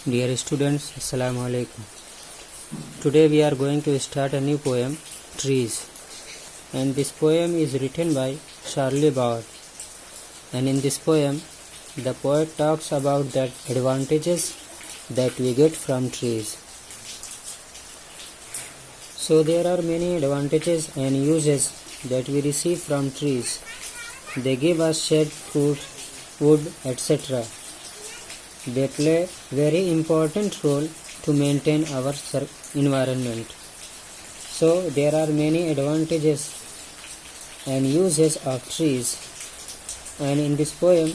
Dear students, Assalamu alaikum. Today we are going to start a new poem, Trees. And this poem is written by Charlie Bauer. And in this poem, the poet talks about the advantages that we get from trees. So there are many advantages and uses that we receive from trees. They give us shade, food, wood, etc. They play very important role to maintain our environment. So there are many advantages and uses of trees. And in this poem,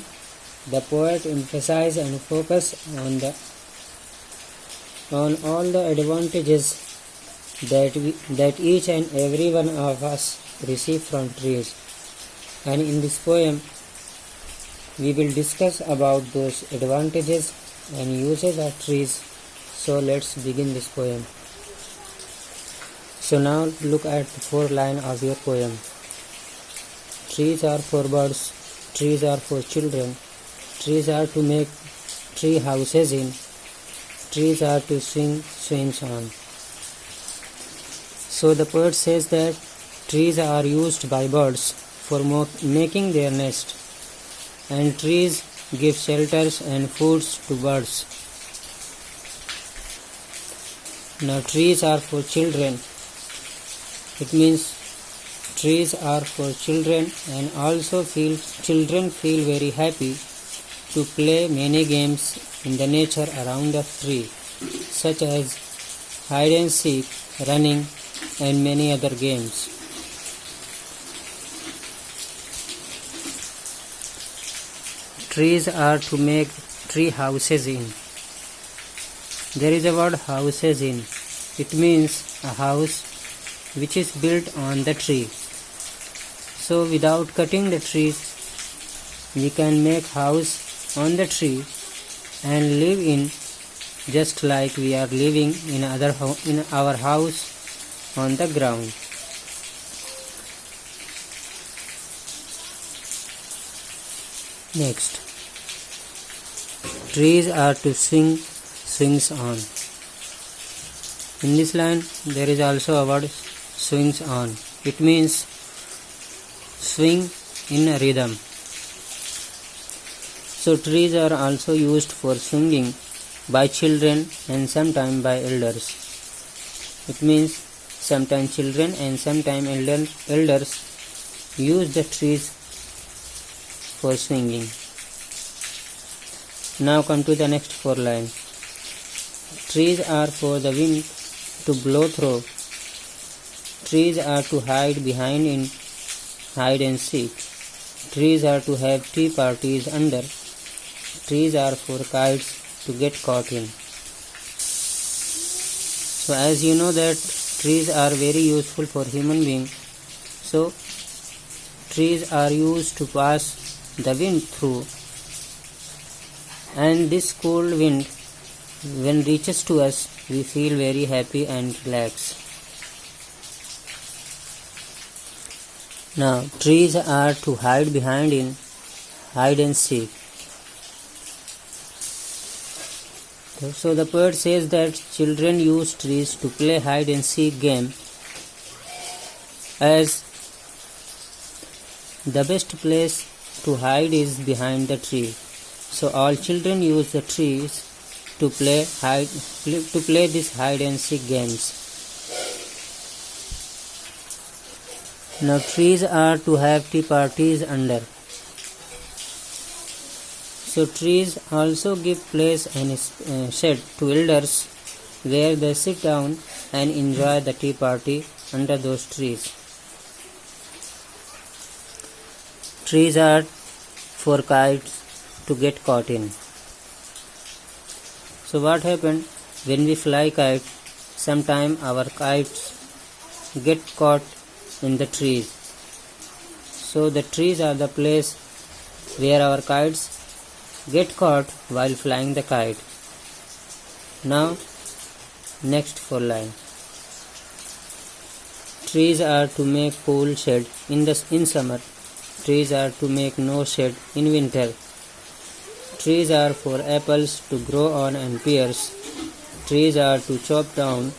the poet emphasizes and focus on all the advantages that each and every one of us receive from trees. And in this poem, we will discuss about those advantages and uses of trees. So let's begin this poem. So now look at the 4 lines of your poem. Trees are for birds, trees are for children, trees are to make tree houses in, trees are to swing swings on. So the poet says that trees are used by birds for making their nest, and trees give shelters and foods to birds. Now trees are for children. It means trees are for children, and also children feel very happy to play many games in the nature around the tree, such as hide and seek, running, and many other games. Trees are to make tree houses in. There is a word houses in. It means a house which is built on the tree. So without cutting the trees, we can make house on the tree and live in just like we are living in our house on the ground. Next, trees are to sing swings on. In this line, there is also a word swings on. It means swing in a rhythm. So trees are also used for swinging by children and sometimes by elders. It means sometimes children and sometimes elders use the trees for swinging. Now come to the next 4 lines. Trees are for the wind to blow through. Trees are to hide behind in hide and seek. Trees are to have tea parties under. Trees are for kites to get caught in. So as you know that trees are very useful for human beings. So trees are used to pass the wind through, and this cold wind, when reaches to us, we feel very happy and relaxed. Now trees are to hide behind in hide and seek. So the poet says that children use trees to play hide and seek game, as the best place to hide is behind the tree. So all children use the trees to play these hide and seek games. Now trees are to have tea parties under. So trees also give place and shade to elders where they sit down and enjoy the tea party under those trees. Trees are for kites to get caught in. So what happened when we fly kite? Sometimes our kites get caught in the trees. So the trees are the place where our kites get caught while flying the kite. Now next 4 lines. Trees are to make cool shade in summer. Trees are to make no shade in winter. Trees are for apples to grow on and pears. Trees are to chop down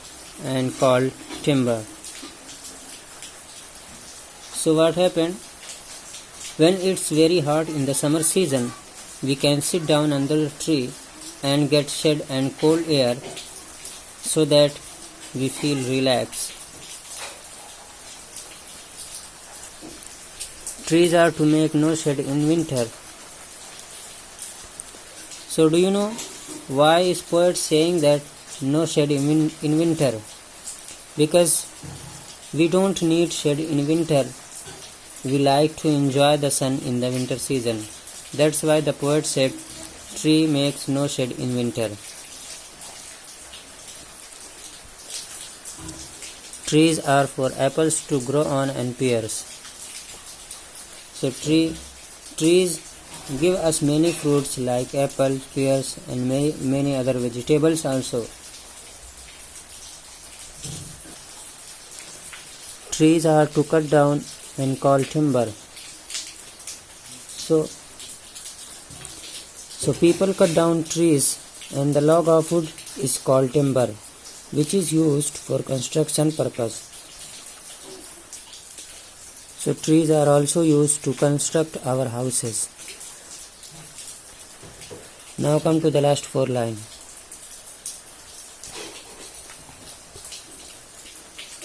and called timber. So what happened? When it's very hot in the summer season, we can sit down under a tree and get shade and cold air so that we feel relaxed. Trees are to make no shade in winter. So do you know why is poet saying that no shade in winter? Because we don't need shade in winter. We like to enjoy the sun in the winter season. That's why the poet said, tree makes no shade in winter. Trees are for apples to grow on and pears. So trees give us many fruits like apples, pears and many other vegetables also. Trees are to cut down and called timber. So people cut down trees and the log of wood is called timber, which is used for construction purpose. So trees are also used to construct our houses. Now come to the last 4 lines.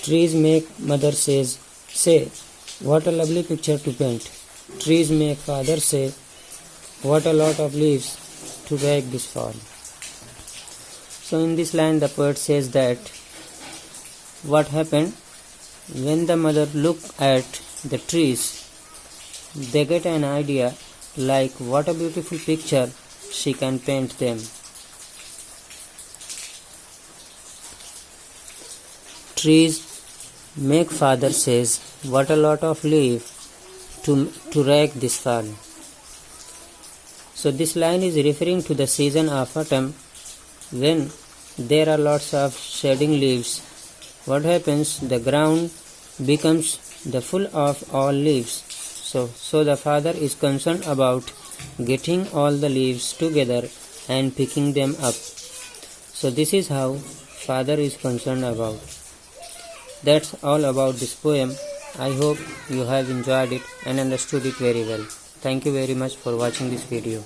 Trees make mother say, what a lovely picture to paint. Trees make father say, what a lot of leaves to rake this fall. So in this line the poet says that what happened when the mother looked at the trees, they get an idea like what a beautiful picture she can paint them. Trees make father says, what a lot of leaf to rake this fall. So this line is referring to the season of autumn when there are lots of shedding leaves. What happens? The ground becomes the full of all leaves. So the father is concerned about getting all the leaves together and picking them up. So this is how father is concerned about. That's all about this poem. I hope you have enjoyed it and understood it very well. Thank you very much for watching this video.